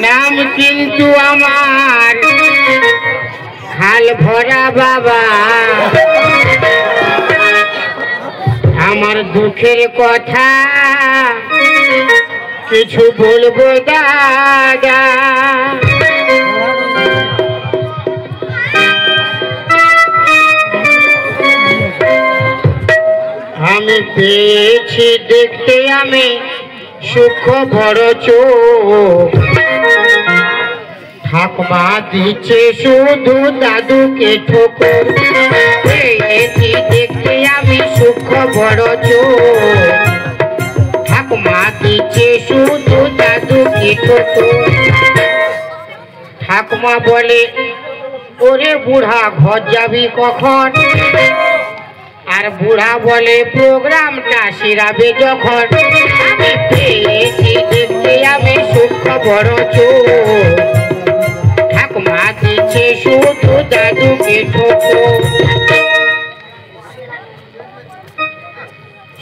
নাম কিন্তু আমার হাল ভরা বাবা, আমার দুঃখের কথা কিছু বলবো দাদা। আমি পেয়েছি দেখতে আমি সুখ বড় চোখ, ঠাকুমা দিচ্ছে শুধু দাদুকে ঠোকর। পেয়েছি দেখতে আমি সুখ বড় চোখ, ঠাকুমা দিচ্ছে শুধু দাদুকে ঠোকর। ঠাকুমা বলে ওরে বুড়া ঘর যাবি কখন, আর বুড়া বলে প্রোগ্রামটা সেরাবে যখন। আমি পেয়েছি দেখতে আমি সুখ বড় চোখ, ঠাকুমা দিচ্ছে শুধু দাদুকে ঠোকর।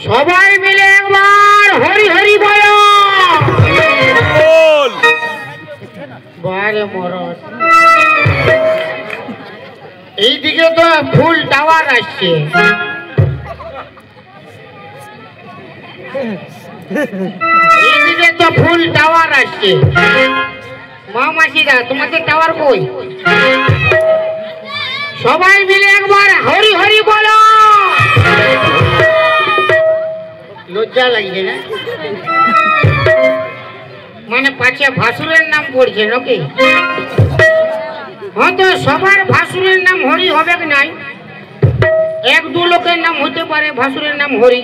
সবাই মিলে একবার হরি হরি বলো। বারে মরদ এইদিকে তো ফুল টাওয়ার আসছে, এইদিকে তো ফুল টাওয়ার আসছে। মা মাসিরা তোমাদের টাওয়ার কই? সবাই মিলে একবার হরি হরি বলো। লজ্জা লাগছে না? মানে পাছে ভাসুরের নাম পড়ছে নাকি? হয়তো সবার ভাসুরের নাম হরি হবে কি নাই, এক দু লোকের নাম হতে পারে ভাসুরের নাম হরি।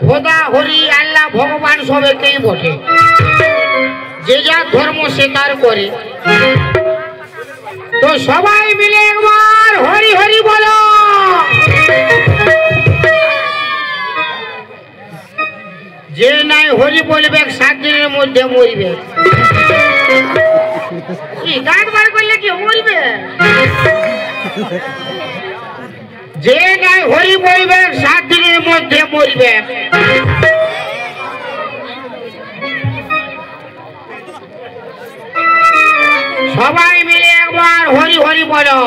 খোদা হরি আল্লাহ ভগবান সবাইকেই বটে, যে যার ধর্ম সে তার করে। তো সবাই মিলে একবার হরি হরি বলো। যে নাই হরি বলবে 7 দিনের মধ্যে মরবে। গান বার করলে কি মরবে? যে নাই হরি বলবে 7 দিনের মধ্যে মরবে। সবাই মিলে একবার হরি হরি বলো।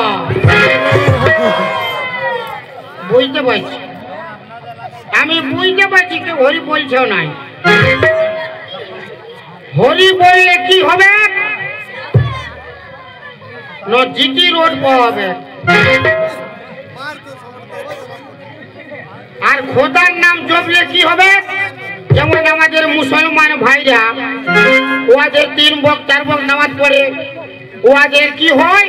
বুঝতে পারছি, আমি বুঝতে পারছি কেউ হরি বলছেও নাই। হরি বললে কি হবে? GT road পাওয়াবে। আর খোদার নাম জপলে কি হবে? যেমন আমাদের মুসলমান ভাইরা ওদের 3 বক্ত 4 বক্ত নামাজ পড়ে, ওদের কি হয়?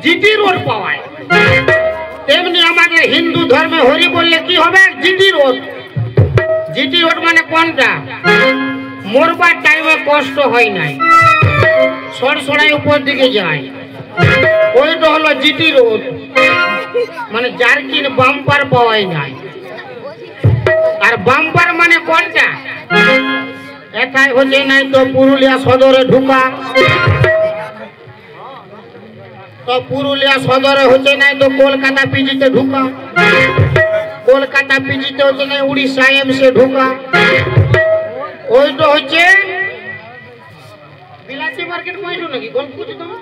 জিটি রোড পাওয়ায়। তেমনি আমাদের হিন্দু ধর্মে হরি বললে কি হবে? GT road. জিটি রোড মানে কোনটা? মরবার টাইমে কষ্ট হয় নাই, সরসরাই উপর দিকে যায়, ওইটা হলো জিটি রোড। মানে জার্কিন বাম্পার পাওয়াই নাই। আর বাম্পার মানে কোনটা? এটাই হচ্ছে নাই তো পুরুলিয়া সদরে ঢুকা, তো পুরুলিয়া সদরে হচ্ছে নাই তো কলকাতা পিজিতে ঢুকা, কলকাতা পিজিতে হচ্ছে নাই উড়িষ্যা এমসে ঢুকা, ওইটা হচ্ছে বিলাতি মার্কেট কইলো নাকি গল্পুজি তোমার?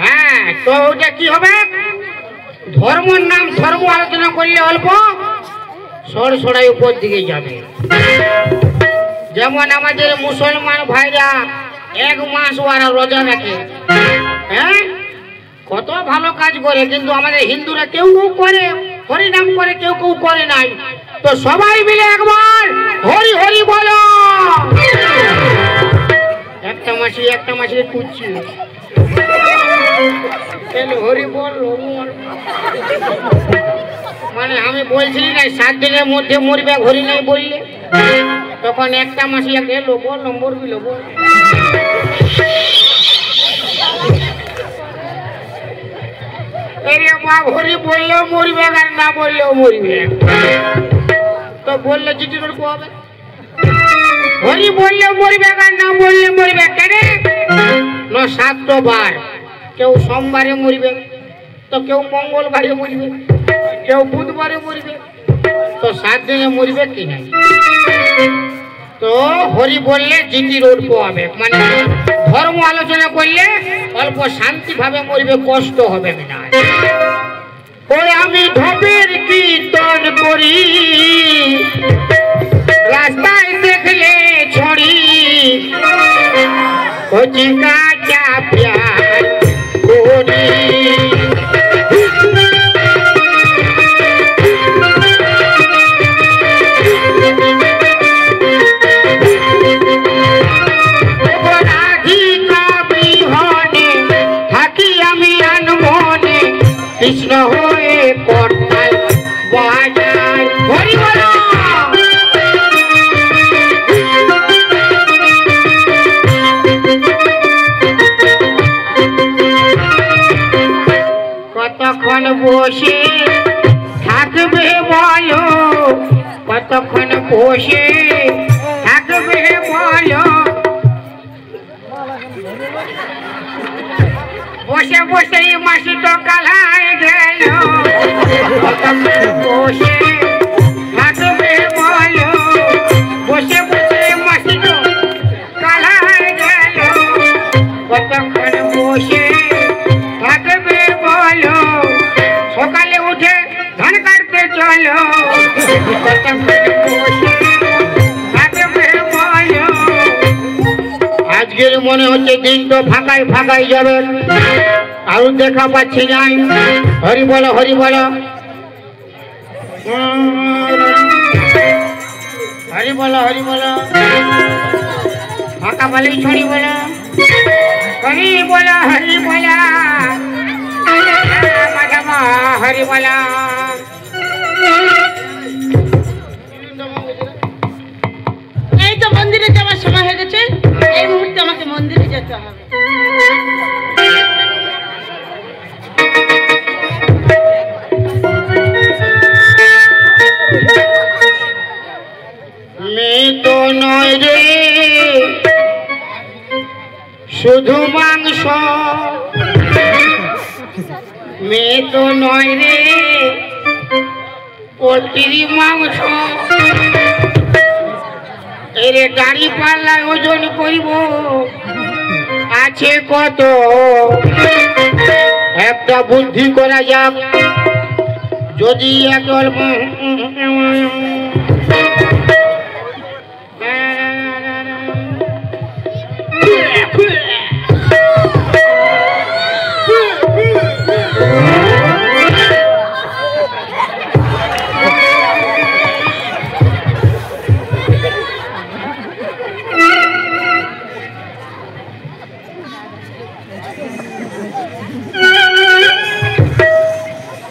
হ্যাঁ, তো ওটা কি হবে? ধর্মের নাম ধর্ম আলোচনা করলে অল্প সরসরাই উপর দিকে যাবে। যেমন আমাদের মুসলমান ভাইরা 1 মাস ওরা রোজা রাখে, হ্যাঁ কত ভালো কাজ করে, কিন্তু আমাদের হিন্দুরা কেউ কেউ করে, হরি নাম করে, কেউ কেউ করে নাই। তো সবাই মিলে একবার হরি হরি বলো। একটা মাসি কুচ্ছি হরি বল। মানে আমি বলছি না 7 দিনের মধ্যে মরবে হরি নাই বললে, তখন একটা মাসি এলো বল নম্বর বিলো বল। মা হরি বললেও মরবে আর না বললেও মরবে। তো বললে জিটি রোড পাবে। হরি বললেও মরবে আর না বললে মরবে। কেন? 7টো বার, কেউ সোমবারে মরবে, তো কেউ মঙ্গলবারে মরবে, কেউ বুধবারে মরবে, তো 7 দিনে মরবে কি নাই তো হরি বললে জিতির ওর হবে মানে ধর্ম আলোচনা করলে অল্প শান্তি ভাবে মরবে কষ্ট হবে না ওই আমি ঢপের কীর্তন করি রাস্তায় দেখলে ছড়ি কচি কাঁচা প্যার করি কৃষ্ণ হয়ে কর্তায় বাজায় হরি বল কতক্ষণ বসে থাকবে বলো কতক্ষণ বসে থাকবে বলো বসে বসে মাসি তো কালায় গেল বসে থাকবে বলো বসে বসে মাসি তো কালায় গেল কতক্ষণ বসে থাকবে বলো সকালে উঠে ধান কাটতে চলো কতক্ষণ বসে থাকবে বলো আজকের মনে হচ্ছে দিন তো ফাঁকায় ফাঁকায় যাবে আর দেখা পাচ্ছি নাই হরি বলো হরি বলো হরি বলো হরি বলো ফাঁকা বলেই ছড়ি বলো হরি বলো হরি বলো হরি বলো এই তো মন্দিরে যাওয়ার সময় হয়ে গেছে এই মুহূর্তে আমাকে মন্দিরে যেতে হবে মেয়ে তো নয় রে শুধু মাংস মেয়ে তো নয় রে পোলট্রি মাংস এরে গাড়ি পাল্লায় ওজন করিব আছে কত একটা বুদ্ধি করা যাক যদি এক অল্প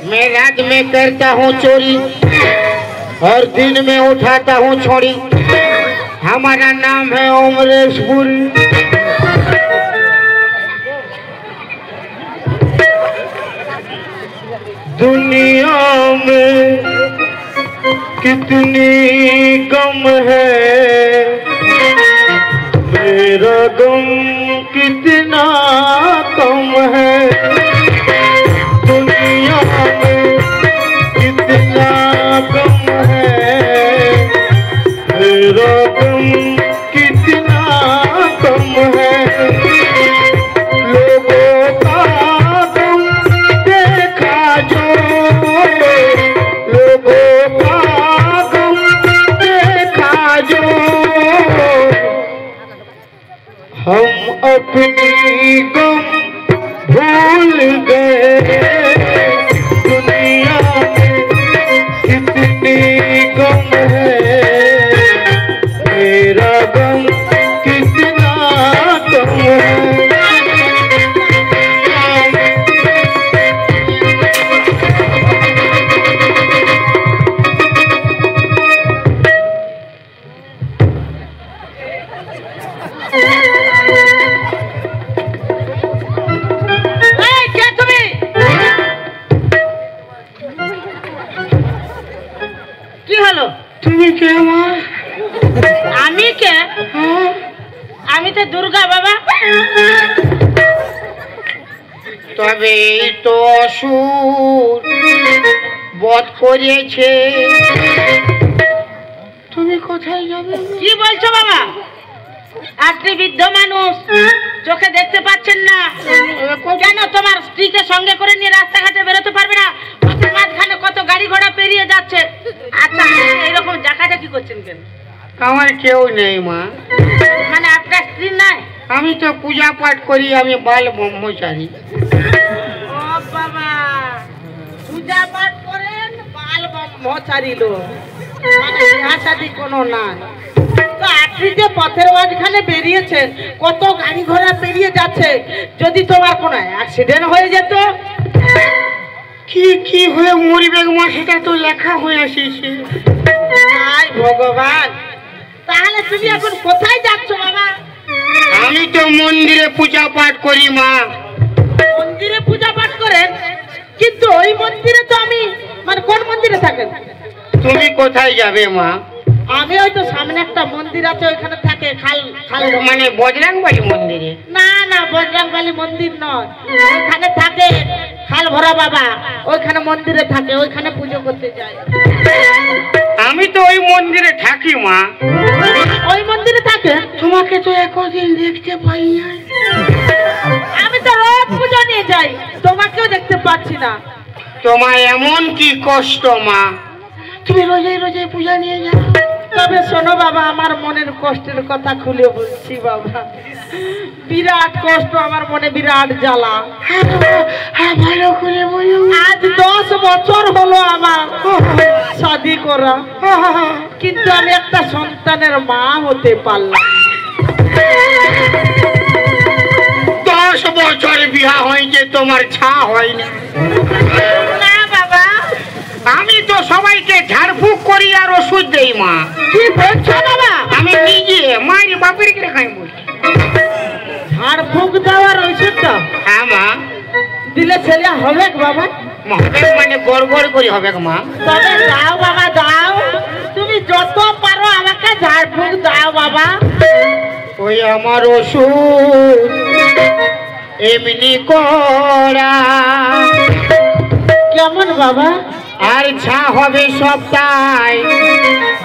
मैं रात में करता हूँ चोरी और दिन में उठाता हूँ छोड़ी हमारा नाम है ओमरेशपुरी दुनिया में कितनी गम है मेरा गम कितना कम है दुनिया में कितना गम है मेरा गम कितना कम है लोगों का गम देखा जो लोगों का गम देखा जो हम अपनी गम भूल गए दुनिया में कितनी गम है मेरा गम कितना कम है दुर्गा बाबा तबे तो सुर বধ করিয়েছে। তুমি কোথায় যাবে? কি বলছো বাবা? আপনি বৃদ্ধ মানুষ, চোখে দেখতে পাচ্ছেন না কেন? তোমার স্ত্রীকে সঙ্গে করে নিয়ে রাস্তাঘাটে বেরোতে পারবে না? পথের মাঝখানে কত গাড়ি ঘোড়া পেরিয়ে যাচ্ছে। আচ্ছা, এইরকম জাকাজাকি করছেন কেন? আমার কেউ নেই মা। মানে আপনার স্ত্রী নাই? আমি তো পূজা পাঠ করি, আমি বাল ব্রহ্মচারী। ও বাবা, পূজা পাঠ করেন, বাল ব্রহ্মচারী লোক, মানে বিয়ে শাদী কোনো না। তো আপনি যে পথের মাঝখানে বেরিয়েছেন, কত গাড়ি ঘোড়া পেরিয়ে যাচ্ছে, যদি তোমার কোনো অ্যাক্সিডেন্ট হয়ে যেত? কি কি হয়ে মরিবে মা, সেটা তো লেখা হয়ে আসিছে। হায় ভগবান, তাহলে তুমি এখন কোথায় যাচ্ছ বাবা? আমি তো মন্দিরে পূজা পাঠ করি মা। মন্দিরে পূজা পাঠ করেন? কিন্তু ওই মন্দিরে তো আমি, মানে কোন মন্দিরে থাকেন? তুমি কোথায় যাবে মা? আমি ওই তো সামনে একটা মন্দির আছে, ওইখানে থাকে। খাল খাল মানে বজরংবলী মন্দিরে? না না, বজরংবলী মন্দির নয়, ওইখানে থাকে খাল ভরা বাবা, ওইখানে মন্দিরে থাকে, ওইখানে পুজো করতে যায়। আমি তো ওই মন্দিরে থাকি মা। ওই মন্দিরে থাকে? তোমাকে তো একদিন দেখতে পাই না। আমি তো রোজ পুজো নিয়ে যাই, তোমাকেও দেখতে পাচ্ছি না। তোমার এমন কি কষ্ট মা, তুমি রোজে রোজে পূজা নিয়ে যাও? তবে শোনো বাবা, আমার মনের কষ্টের কথা খুলে বলছি বাবা, বিরাট কষ্ট আমার মনে, বিরাট জ্বালা। হ্যাঁ, ভালো করে বলো। আজ 10 বছর হলো আমার শাদী করা, কিন্তু আমি একটা সন্তানের মা হতে পারলাম। 10 বছর বিয়া হয়েছে, তোমার ছা হয় না? না বাবা, আমি তো সবাইকে ঝাড়ফুঁক করি আর ওষুধ দেই মা। কি বলছো বাবা? আমি নিজে মায়ের বাপের কে খাই বলছি। ঝাড়ফুঁক দেওয়ার ওষুধটা? হ্যাঁ মা। দিলে ছেলে হবে বাবা? হবে মানে গড় গড় করে হবে মা। তবে দাও বাবা, দাও, তুমি যত পারো আমাকে ঝাড়ফুঁক দাও বাবা। ওই আমার ওষুধ এমনি করা। কেমন বাবা? আর ছা হবে সপ্তাহে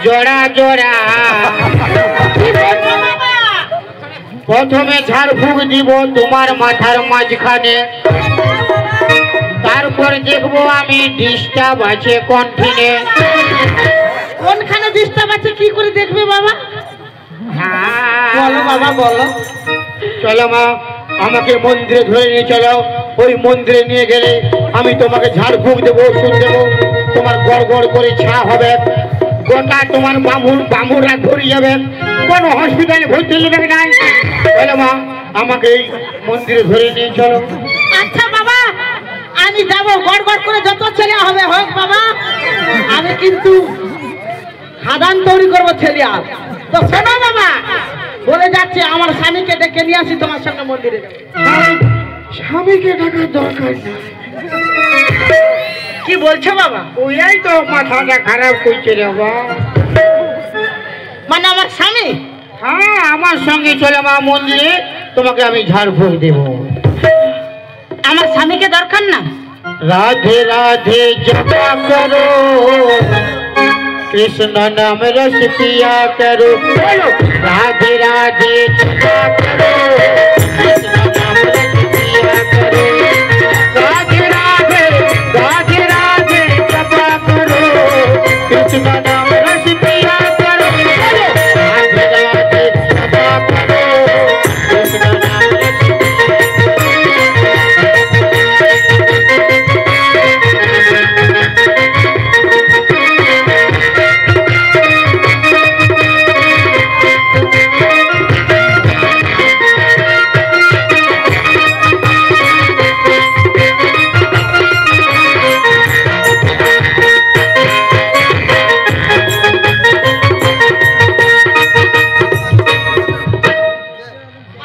জোড়া জোড়া। কি বলছো বাবা? প্রথমে ঝাড়ফুঁক দিব তোমার মাথার মাঝখানে, তারপর দেখবো আমি ডিস্টার্ব আছে কন্ঠিনে। কোনখানে ডিস্টার্ব আছে কি করে দেখবে বাবা? বলো বাবা, বলো। চলো মা, আমাকে মন্দিরে ধরে নিয়ে চলো। ওই মন্দিরে নিয়ে গেলে আমি তোমাকে ঝাড়ফুঁক দেবো, ওষুধ দেবো, তোমার গড় গড় করে ছা হবে, গোটা তোমার বামুরা ধরে যাবে, কোনো হসপিটালে ভর্তি নেবে নাই। চলো মা, আমাকে এই মন্দিরে ধরে নিয়ে চলো। আচ্ছা বাবা, আমি যাবো, গড় গড় করে যত ছেলে হবে হোক বাবা, আমি কিন্তু খাদান তৈরি করবো ছেলে। আর তো শোনো বাবা, বলে যাচ্ছে আমার স্বামীকে ডেকে নিয়ে আসি, তোমার সঙ্গে মন্দিরে যাবো। স্বামীকে ডাকার দরকার না। কি বলছো বাবা? ওই তো মাথাটা খারাপ করছে রে বাবা। মানে আমার স্বামী? হ্যাঁ, আমার সঙ্গে চলে মা মন্দিরে, তোমাকে আমি ঝাড়ফুঁক দেব। আমার স্বামীকে দরকার না? রাধে রাধে জপা করো, কৃষ্ণ নাম রস পিয়া করো। রাধে রাধে জপা করো, কৃষ্ণ নাম রস পিয়া করো। রাধে রাধে রাধে রাধে জপা করো, কৃষ্ণ নাম রস পিয়া করো। রাধে রাধে জপা করো, কৃষ্ণ নাম রস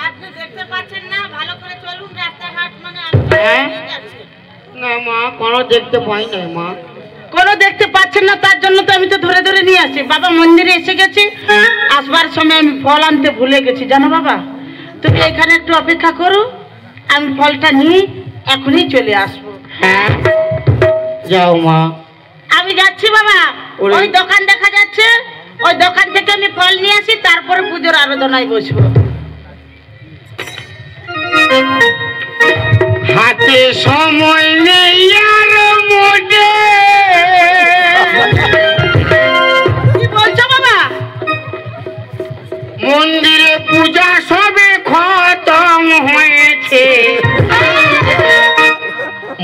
আপনি দেখতে পাচ্ছেন না, ভালো করে চলুন রাস্তাঘাট, মানে হ্যাঁ? না মা, কোনো দেখতে পাই নাই মা। কোনো দেখতে পাচ্ছেন না, তার জন্য তো আমি তো ধরে ধরে নিয়ে আসি। বাবা মন্দিরে এসে গেছে, আসবার সময় আমি ফল আনতে ভুলে গেছি জানো বাবা। তুমি এখানে একটু অপেক্ষা করো, আমি ফলটা নিয়ে এখনই চলে আসবো। হ্যাঁ, যাও মা। আমি যাচ্ছি বাবা, ওই দোকান দেখা যাচ্ছে, ওই দোকান থেকে আমি ফল নিয়ে আসি, তারপরে পুজোর আরাধনায় বসবো। হাতে সময় নেই আর মোটে। কি বলছো বাবা? মন্দিরে পূজা সবে খতম হয়েছে,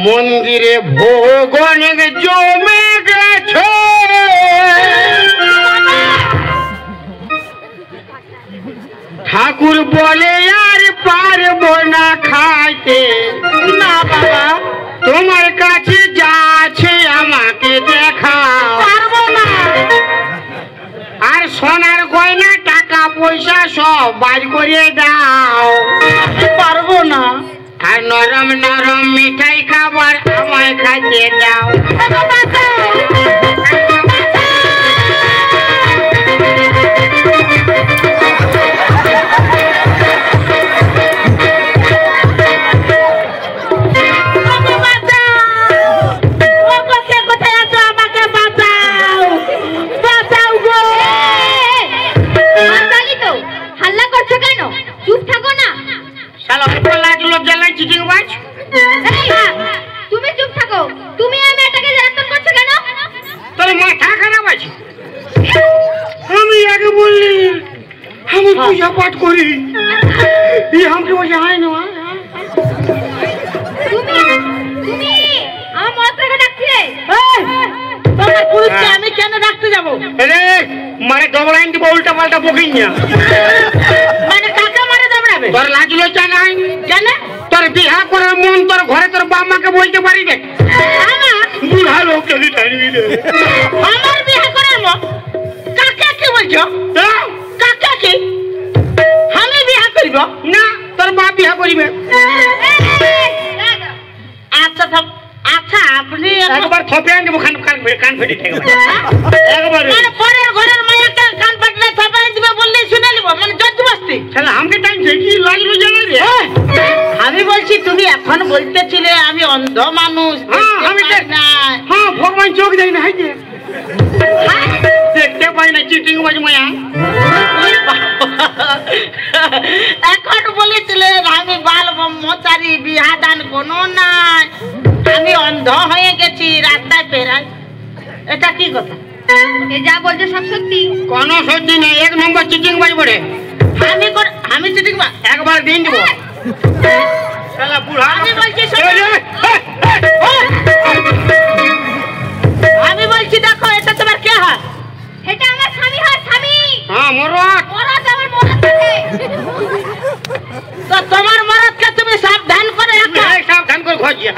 মন্দিরে ভোগ অনেক জমে গেছে। ঠাকুর বলে আর পারবো না খাইতে। না বাবা, তোমার কাছে যা আছে আমাকে দেখাও। পারবো না। আর সোনার গয়না টাকা পয়সা সব বাজ করে দাও। পারবো না। আর নরম নরম মিঠাই খাবার আমায় খাইতে দাও। তুমি চুপ থাকো। তুমি এই মেয়েটাকে জ্বালাতন করছো কেন? তোর মাথা খারাপ আছে? আমি আগে বললি আমি পূজা পাঠ করি, আমাকে বলছে হয় না। তুমি আমার মরাটাকে ডাকছিলে? তোমার পুরুষকে আমি কেন ডাকতে যাবো? রে মারে দবড়াইন দিব, উল্টা পাল্টা বকিং না। মানে কাকে মারে দবড়াবে? তোর লাজ লজ্জা নাই? কেন? তোর বিহা করার মন তোর ঘরে তোর বাপ মাকে বলতে পারি রে? বুড়া লোক যদি টানবি রে। আমার বিয়ে করার মন? কাকে কি বলছো? কাকে কি? আমি বিয়ে করিব না, তোর বাপ বিহা করিবে। আচ্ছা আচ্ছা, আপনি একবার থপে আনবো কান ফেটে একবার। মানে পরের ঘরের মায়াকে কান পাটলে থাপাই দিবে বললেই শুনে নিব, মানে জজ্জু বস্তি। তাহলে আমাকে টাইমছে কি লাজ লজ্জা নাই রে? আমি বলছি তুমি এখন বলতেছিলে আমি অন্ধ মানুষ, আমি দেখতে পাই না। হ্যাঁ, ভগবান চোখ দেয় না, হাইতে দেখতে পাই না, চিটিং বাজ মায়া। এখন বলেছিলেন আমি বাল ব্রহ্মচারী, বিহা দান কোনো নাই, আমি অন্ধ হয়ে গেছি, রাস্তায় বেড়াই। এটা কি কথা? এ যা বলছো সব সত্যি? কোনো সত্যি নেই, এক নম্বর চিটিং বাজ বলে। আমি চিটিং বা একবার দিন দিব। শালা বুড়া। আমি বলছি আমি বলছি দেখো, এটা তোমার কে হয়? এটা আমার স্বামী হয়, স্বামী। হ্যাঁ, মরদ। মরদ আমার মরদ আছে। তো তোমার মরদকে তুমি সাবধান করে রাখো। সাবধান করে ঘর যা।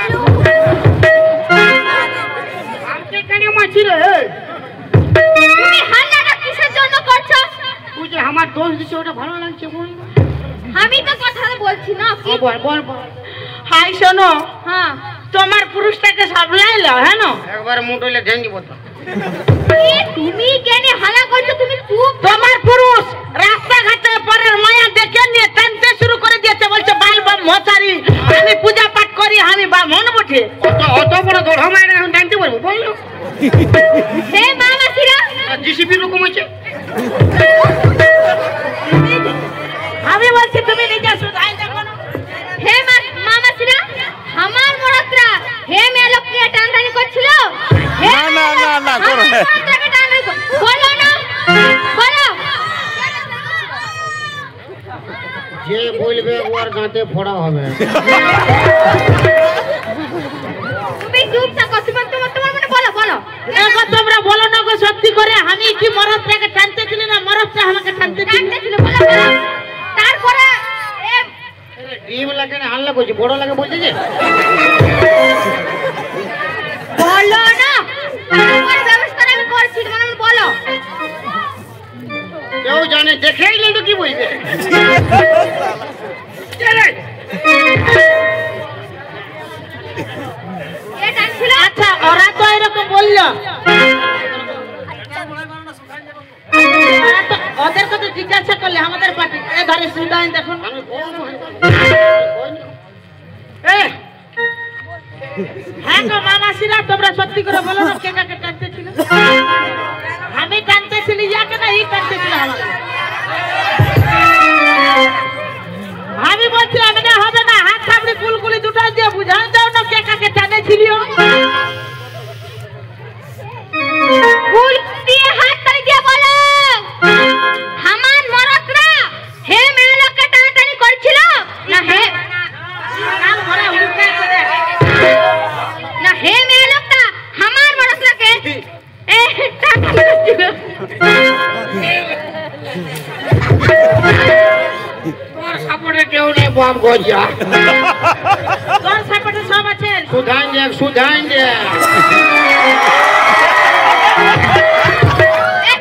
আমাকে কেন মাছি রে? তুমি হাল্লাটা কিসের জন্য করছো? তুই যে আমার দোষ দিচ্ছে ওটা ভালো লাগছে বল। আমি তো কথা বলছি না। কি বল বল বল। হাই শোনো, হ্যাঁ, তোমার পুরুষটাকে সামলাইলো, হ্যাঁ না? একবার মুটলে ধ্যান দিব তো। তুমি কেন হাল্লা করছো? তুমি চুপ। তোমার পুরুষ রাস্তাঘাটে পরের মায়া দেখে নিয়ে টানতে শুরু করে দিয়েছে, বলছে বাল ব্রহ্মচারী, আমি পূজা পাঠ করি, আমি ব্রাহ্মণ বটে। অত বড় দৌড় মায়ের এখন টানতে পারবো বল? হে মা মাসিরা, জিসিপি রকম আছে। আমি বলছি তুমি নিজে শুধাই দেখো না। হে মা মাসিরা, আমার মরদরা হে মেয়ে লোককে টানটানি করছিল। না করো না, বলো না, বলো। যে বলবে ওর গাঁতে ফোড়া হবে। তুমি চুপ থাকো। তোমার মানে বলো বলো। এগো তোমরা বলো না গো, সত্যি করে আমি কি মরদটাকে টানতেছিলি না মরদটা আমাকে টানতেছিল? টানতেছিল, বলো বলো। তারপরে ডিম লাগে না হাল্লা করছি, বড় লাগে বলছে যে বলো না, তারপরে ব্যবস্থা আমি করছি, তোমার বলো। কেউ জানে, দেখেই নেই তো কি বলবে। এটা ছিল। আচ্ছা, ওরা তো এরকম বললো, ওদের কথা জিজ্ঞাসা করলে আমাদের পার্টি এ ধরে সুদান দেখুন। হ্যাঁ হ্যাঁ গো মামাসিরা তোমরা সত্যি করে বলো না কে কাকে টানতেছিল? আমি টানতেছিলি ইয়াকে না ই টানতেছিল আমাকে? আমি বলছিলাম এটা হবে না, হাত থাবড়ি কুলকুলি দুটো দিয়ে বুঝাও দাও না কে কাকে টানেছিল? ফুল দিয়ে হাত তালি দিয়ে বলো আমার মরদরা হে মেয়ে লোককে টানাটানি করছিল না হে কান ভরা উল্টা করে না হে মেয়ে লোকটা আমার মরদরাকে টানাটানি করছিল। তোর সাপোর্টে কেউ নেই বাপ গজা। তোর সাপোর্টে সব আছেন। সুধান দে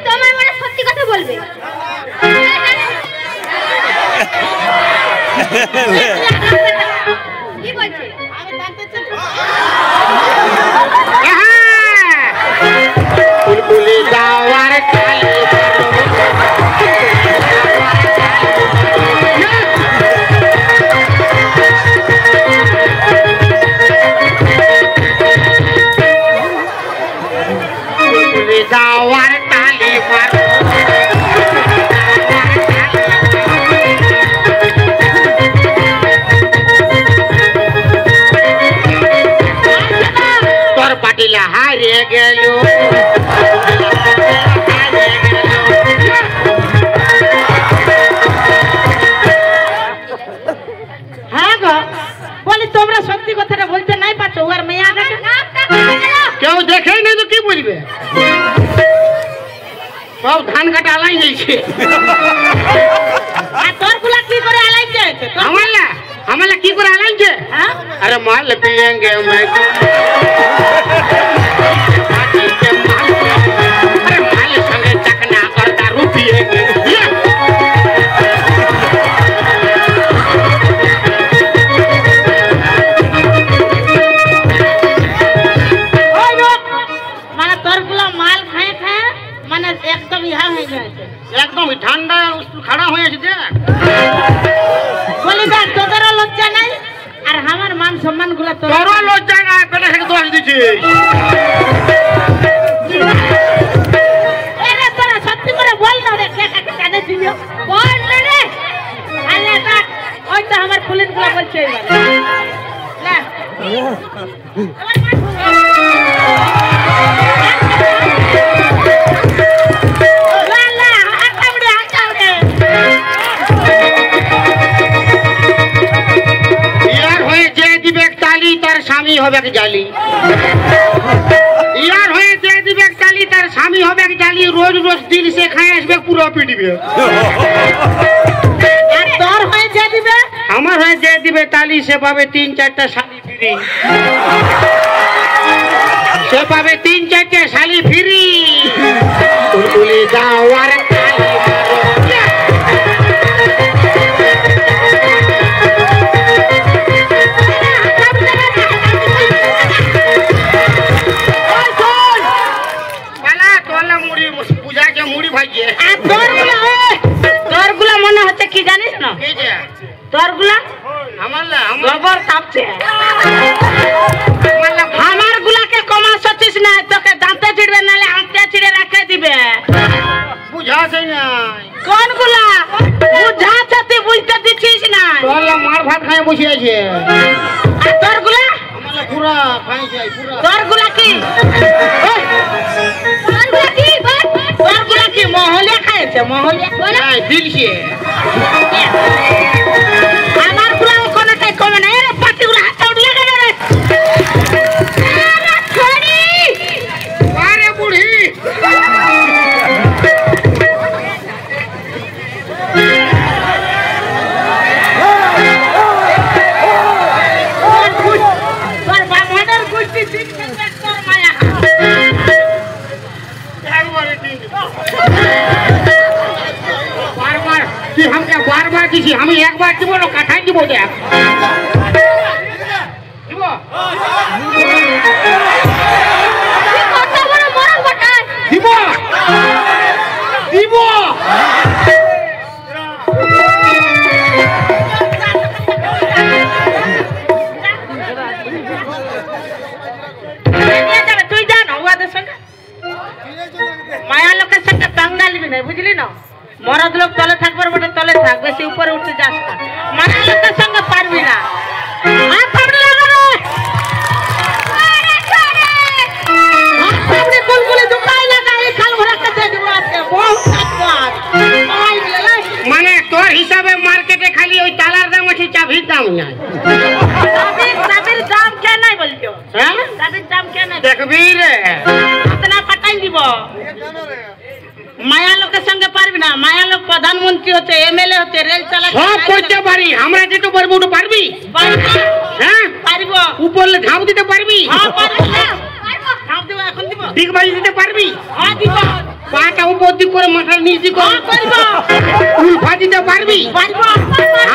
তোমার মনে সত্যি কথা বলবে। কি বলছে? আমি টানতেছি। বুলবুলি যাওয়ার কালে বুলবুলি যাওয়ার কালে তোর পাটিলা হারিয়ে গেল। হ্যাঁ গো বলি তোমরা সত্যি কথাটা বলতে নাই পারছো ওর মেয়ে আগে কেউ দেখেই নেই তো কি বুঝবে? সব ধান কাটা আলাই গেছে। আর তোর গুলা কি করে আলাই যাইছে? আমালা কি করে আলাইছে? হ্যাঁ अरे माल पिएंगे मैं अरे माल संगे चकना और दारू पिएंगे। মানে তোর গুলা মাল খায় খায় মানে একদম ইহা হয়ে যাচ্ছে, একদম ঠান্ডা খাড়া হয়ে আছে দেখ। বলি দেখ তোদেরও লজ্জা নাই আর আমার মান সম্মান গুলা তোরও লজ্জা নাই, পেটে থেকে দোষ দিচ্ছিস। এরে তোরা সত্যি করে বল না রে কে কাকে কানে দিল বল না রে। আলে দেখ ওই তো আমার পুলিশ গুলা বলছে এবার লে স্বামী হবে জালি, ইয়ার হয়ে যে দিবে জালি তার স্বামী হবে জালি, রোজ রোজ দিন সে খায় আসবে পুরো পিটিবে। আর তোর হয়ে যে দিবে আমার হয়ে যে দিবে তালি সে পাবে 3-4টা শালি ফ্রি, সে পাবে 3-4টা শালি ফ্রি। বুলবুলি যাওয়ার তোরগুলা মনে হচ্ছে কি জানিস না, তোরগুলা গোবর কাঁপছে, আমার গুলাকে কমা সচিস না তোকে দাঁতে ছিড়বে নালে আঁতে ছিড়ে রেখে দিবে। বুঝাছে না কোন গুলা বুঝাচ্ছে তুই বুঝতে দিচ্ছিস না, মার ভাত খায় বসে আছে। আর তোরগুলা পুরা খাই যায় পুরা। তোরগুলা কি তোরগুলা কি মহলিয়া খাইছে মহলিয়া দিলছে আমার গুলা কোনটাই কমে না। এর পাটি গুলা হাত উঠলে কেন রে আরে বুড়ি তোর বামনের গুষ্টি শিখছে তোর মায়া बार-बार कि हम क्या बार-बार किसी हम एक बार দিব না কাঠাই দিব দেখ দিব কত বড় মরণ বটায় দিব দিব বুঝলি না মরদ লোক তলে থাকবার বটে তলে থাক বেশি উপরে উঠে যাস না মায়া লোকের সঙ্গে পারবি না মানে তোর হিসাবে মার্কেটে খালি ওই তালার দাম আছে চাবির দাম নাই চাবির দাম কে নাই বলছো হ্যাঁ চাবির দাম কে নাই দেখবি রে না পাঠাই দিব মায়া লোকের সঙ্গে পারবি না মায়া লোক প্রধানমন্ত্রী হচ্ছে এমএলএ হচ্ছে রেল চালাক সব করতে পারি আমরা যেটা পারবো ওটা পারবি হ্যাঁ পারব উপরলে ঝাঁপ দিতে পারবি হ্যাঁ পারব ঝাঁপ দেব এখন দিব দিক বাজি দিতে পারবি হ্যাঁ দিব পাটা উপর দিক করে মাথার নিচ দিক করে পারব উল্ফা দিতে পারবি পারব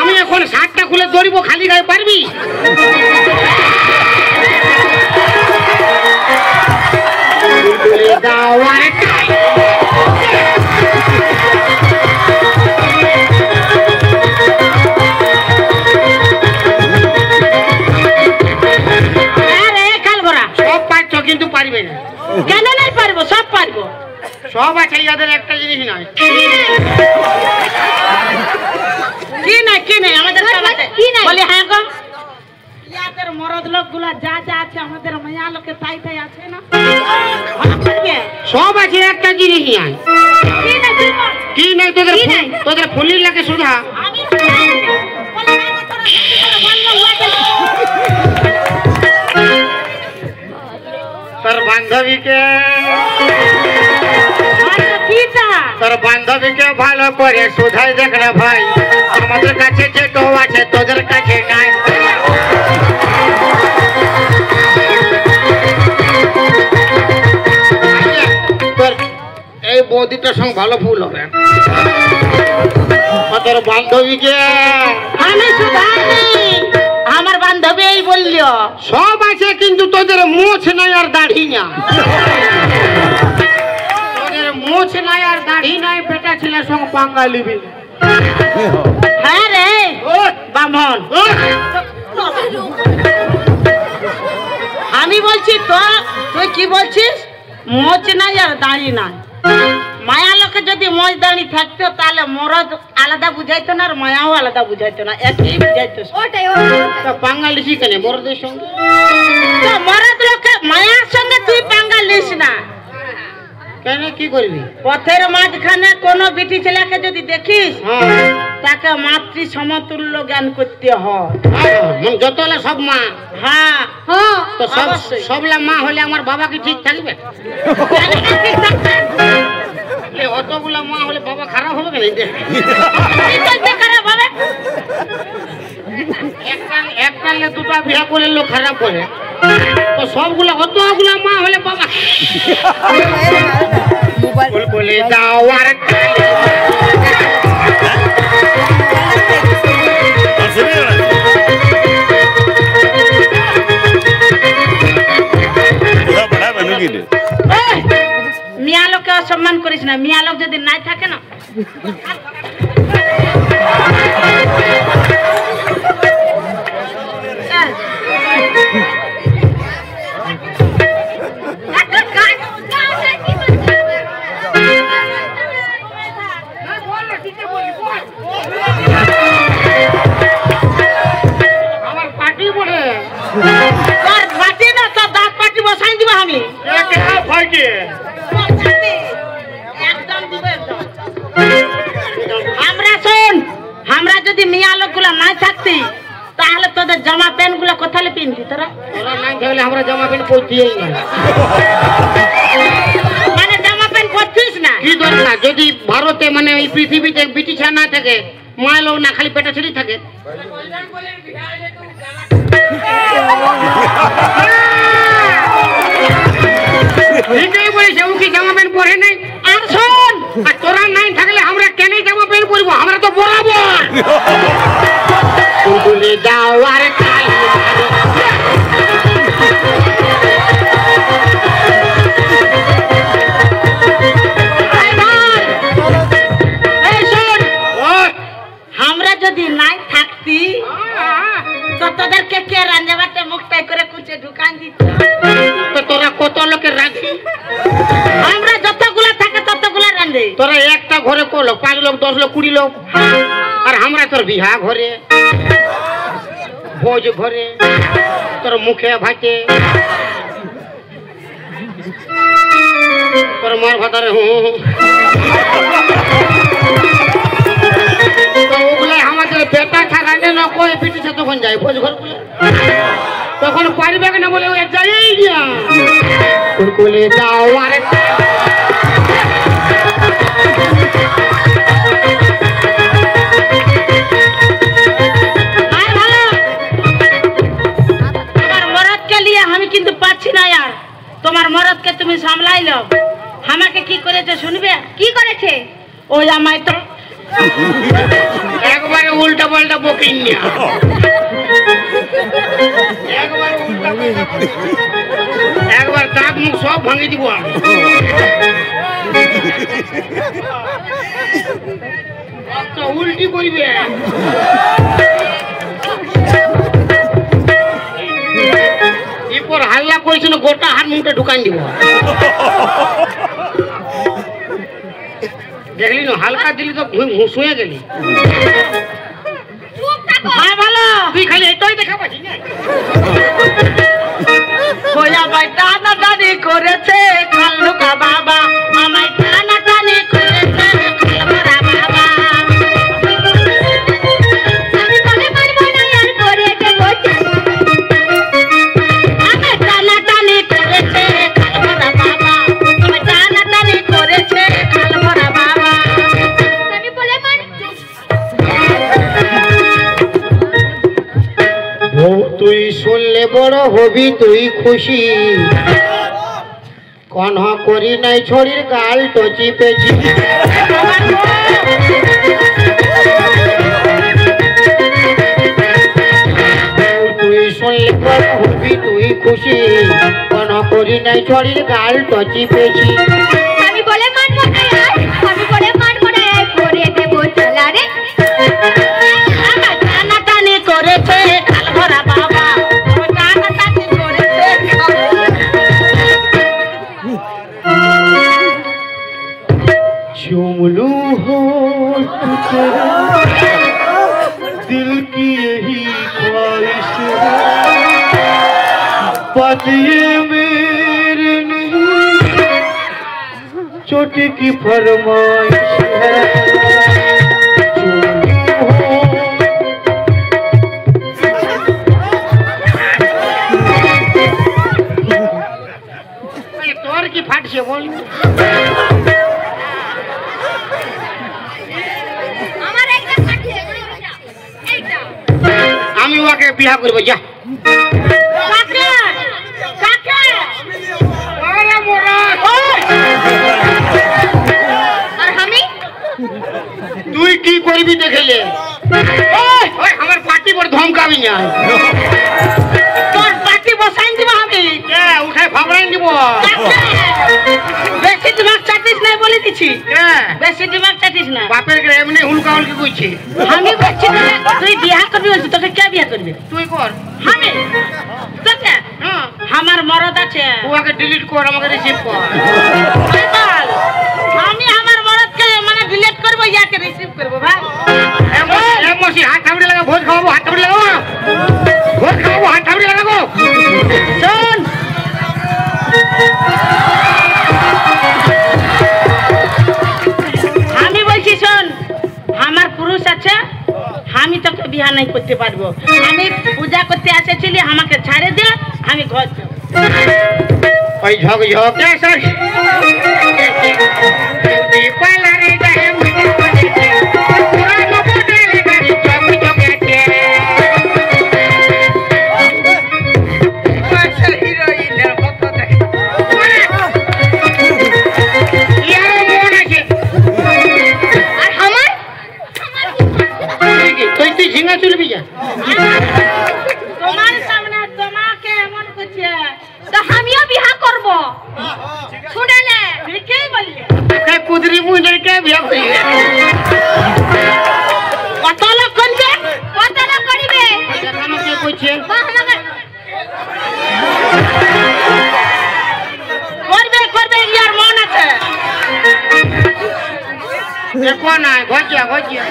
আমি এখন শার্টটা খুলে দৌড়বো খালি গায়ে পারবি সব পারছো কিন্তু পারবে না কেন নাই পারবো সব পারবো সব আছে ইয়াদের একটা জিনিস নয় কি নাই আমাদের কি নাই? বলি হ্যাঁ গো ইয়াদের মরদ লোক গুলা যা যা আছে আমাদের মায়া লোকে তাই তাই আছে না সব আছে একটা জিনিস নাই কি নাই তোদের কি নাই? তোদের ফুলির লাগে সুধা আমি তোর বান্ধবীকে তোর বান্ধবীকে ভালো করে সুধাই দেখলে ভাই আমাদের কাছে যেটো আছে তোদের কাছে নাই তোর এই বৌদিটার সঙ্গে ভালো ফুল হবে তোর বান্ধবীকে আমি সুধাইনি আমার বান্ধবী এই বললো সব আছে কিন্তু তোদের মোছ নাই আর দাড়ি না তোদের মোছ নাই আর দাড়ি নাই বেটা ছেলের সঙ্গে পাঙ্গা লিবি হ্যাঁ রে বামন আমি বলছি তো তুই কি বলছিস মোচ নাই আর দাঁড়ি নাই মায়া লোকে যদি মোচ দাঁড়ি থাকতো তাহলে মরদ আলাদা বুঝাইতো না আর মায়াও আলাদা বুঝাইতো না একই বুঝাইতো ওটাই তা পাঙ্গা লিখি কেন বড়দের সঙ্গে তো মরদ লোকে মায়ার সঙ্গে তুই পাঙ্গা লিস না কেন কি করবি পথের মাঝখানে কোনো বিটি ছেলেকে যদি দেখিস হ্যাঁ তাকে মাতৃ সমতুল্য জ্ঞান করতে হয় যতলা সব মা হ্যাঁ হ্যাঁ তো সব অবশ্যই। সবলা মা হলে আমার বাবা কি ঠিক থাকবে অতগুলা মা হলে বাবা খারাপ হবে কেন এককালে দুটা বিয়া করলে লোক খারাপ করে তো সবগুলা অতগুলা মা হলে বাবা বলে দাও আর মিয়া লোককে অসম্মান করিস না মিয়া লোক যদি নাই থাকে না আমার পার্টি বলে তোর পাটি না তোর দাঁত পাটি বসাই দিব আমি একদম দিব একদম আমরা শোন আমরা যদি মিয়া লোক গুলা নাই থাকতি তাহলে তোদের জামা প্যান্ট গুলা কোথায় পিনবি তোরা ওরা নাই থাকলে আমরা জামা প্যান্ট পরতেই না মানে জামা প্যান্ট পরছিস না কি দরকার যদি ভারতে মানে এই পৃথিবীতে ব্রিটিশ না থাকে মায়ের লোক না খালি পেটা ছেড়েই থাকে ঠিকই বলেছে ও কি জামা প্যান্ট পরে নাই আর শোন আর তোরা নাই থাকলে আমরা কেন জামা প্যান্ট পরবো আমরা তো বরাবর বলে দাও আর কাল এই শোন ও আমরা যদি নাই থাকতি তো তোদেরকে কে রান্নাবাটে মুখটাই করে কুচে ঢুকান দিত তো তোরা কত লোকের রাখবি আমরা যতগুলা থাকে ততগুলা রান্ধে তোরা একটা ঘরে করলো 5 লোক 10 লোক 20 লোক আর আমরা তোর বিহা ঘরে ভোজ ঘরে তোর মুখে ভাতে তোর মার ভাতারে তো ওগুলো আমাদের বেটা থাকালে না কই পিটিছে তখন যাই ভোজ ঘর বলে তখন পারিবে না বলে ওই যাই গিয়া বলে যাও আরে আমি কিন্তু পাচ্ছি না यार তোমার মরদকে তুমি সামলাইলো আমাকে কি করেছে শুনবে কি করেছে ওই আমায় তো একবারে উল্টা পাল্টা বকিং নিয়া একবার দাঁত মুখ সব ভাঙে দিব আমি তো উল্টি করিবে এরপর হাল্লা করেছিল গোটা হাত মুখটা ঢুকাই দিব দেখলি না হালকা দিলি তো ঘুষুয়ে গেলি হ্যাঁ ভালো তুই খালি এটাই দেখা পাচ্ছি না ওয়া ভাই টানা টানি করেছে খালুকা বাবা আমায় টানা টানি করেছে খালুকা বাবা আমি বলে মারবো না আর করে দেব আমায় টানা টানি করেছে খালুকা বাবা আমায় টানা টানি করেছে খালুকা বাবা আমি বলে মার ও তুই শুনলে বড় হবি তুই খুশি কনহ করি নাই ছড়ির গাল টচি পেছি তুই শুনলে বড় হবি তুই খুশি কনহ করি নাই ছড়ির গাল টচি পেছি আমি বলে মারবো না আর আমি বলে মারবো না আর করে দেব চলা রে আমায় টানা টানি করেছে খালুকা বাবা আমায় টানা টানি করেছে चुमलू हो दिल की यही ख्वाहिश है पतिए मेरे नहीं चोटी की फरमाइश है चुमलू हो तोर की फाट से बोल আমার একটা কাটছে এইটা আমি ওকে বিয়া করব যা কাকে কাকে ওরে মোরা আর আমি তুই কি করবি দেখলে ওই আমার পার্টি পর ধমকাবি না তোর পাটি বসাই দিব আমি উঠাই ফাবড়াই দিব বেশি দিমাগ চাটিস নাই বলে দিছি হ্যাঁ বেশি দিমাগ চাটিস না বাপের গ্রামে এমনি হুলকা হুলকি কইছে আমি বলছি তুই বিয়া করবি বলছি তোকে কে বিয়া করবি তুই কর আমি তোকে হ্যাঁ আমার মরদ আছে ওকে ডিলিট কর আমাকে রিসিভ কর বল, আমি আমার মরদকে মানে ডিলিট করবো ইয়াকে রিসিভ করবো ভাই এক মসি হাত থাবড়ে লাগা ভোজ খাওয়াবো হাত থাবড়ে লাগাবো ভোজ খাওয়াবো হাত থাবড়ে লাগাবো শোন আমি বলছি শোন আমার পুরুষ আছে আমি তোকে বিয়া নাই করতে পারবো আমি পূজা করতে এসেছিলি আমাকে ছাড়ে দে আমি ঘর যাব। ওই ঝক ঝক স্যার দীপালা রে গায়ে মুড়ি পড়েছে পুরা নবডালে গাড়ি চক চকেছে মাস্টার হিরোইনের ভক্ত দেখে ইয়ার মন আছে আর আমার তুই ঝিঙ্গা চলবি যা তোমার সামনে তোমাকে এমন করছে তো আমিও বিয়া করব শুনেলে ঠিকই বললি তোকে देखो ना घोचिया घोचिया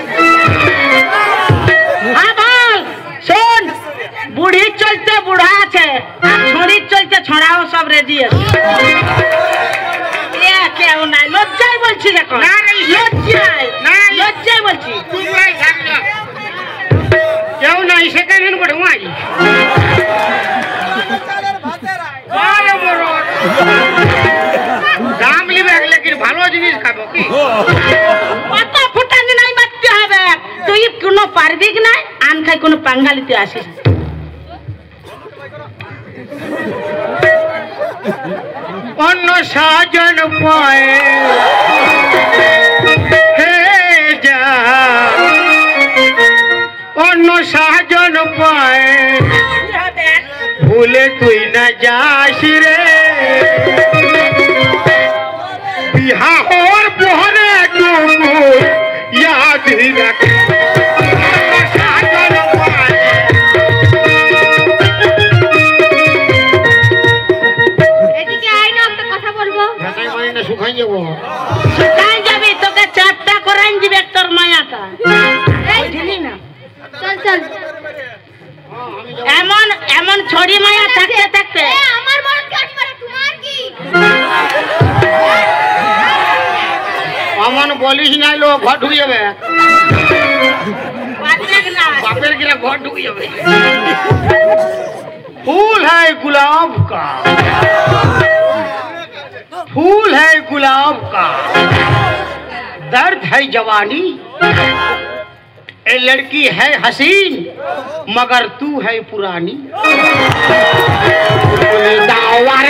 हाँ बोल सुन बुढ़ी चलते बुढ़ा আছে छोड़ी चलते छोड़ाও সব রেডি আছে এ কেউ নাই লজ্জাই বলছি দেখো না রে লজ্জাই না লজ্জাই বলছি তুই ভাই থাকলা কেউ না এসে কেন বড় মারি আরে বড় দাম লিবে लेकिन ভালো জিনিস খাবো কি কত ফুটানি নাই মারতে হবে তুই কোনো পারবি কি না আন খাই কোনো পাঙ্গালিতে আসিস অন্য সাজন পায় হে যা অন্য সাজন পায় ভুলে তুই না যাস রে বিহা হওয়ার পরে টুকু ইয়াদ রাখ সাজন পায় এদিকে আয় না একটা কথা বলবো ভাষায় মানে না শুকাই যাবো শুকাই যাবি তোকে চারটা করাই দিবে তোর মায়াটা বুঝলি না চল চল এমন এমন ছড়ি মায়া থাকতে থাকতে এ আমার মরদ কাট মারে তোমার কি অমন বলিস নাই লো ঘর ঢুকে যাবে পারবে না बापेर गिरा घर ढुक जावे फूल है गुलाब का फूल है गुलाब का दर्द है जवानी ए लड़की है हसीन मगर तू है पुरानी दावर